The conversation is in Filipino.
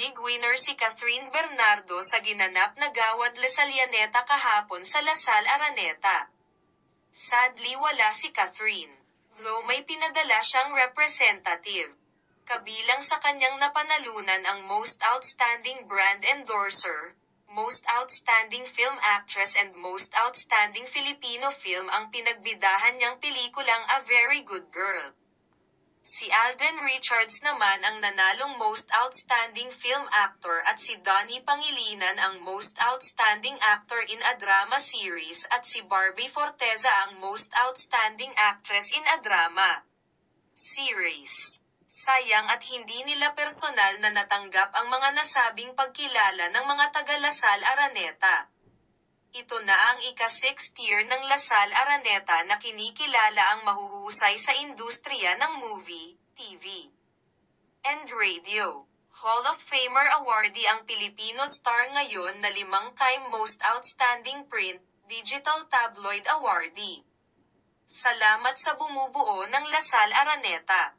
League winner si Catherine Bernardo sa ginanap na Gawad Lasallianeta kahapon sa Lasal Araneta. Sadly wala si Catherine, though may pinadala siyang representative. Kabilang sa kanyang napanalunan ang Most Outstanding Brand Endorser, Most Outstanding Film Actress and Most Outstanding Filipino Film ang pinagbidahan niyang pelikulang A Very Good Girl. Si Alden Richards naman ang nanalong Most Outstanding Film Actor at si Donnie Pangilinan ang Most Outstanding Actor in a Drama Series at si Barbie Forteza ang Most Outstanding Actress in a Drama Series. Sayang at hindi nila personal na natanggap ang mga nasabing pagkilala ng mga taga Lasal Araneta. Ito na ang ika-6th year ng Lasal Araneta na kinikilala ang mahuhusay sa industriya ng movie, TV, and radio. Hall of Famer awardee ang Filipino star ngayon na 5-time Most Outstanding Print, Digital Tabloid awardee. Salamat sa bumubuo ng Lasal Araneta.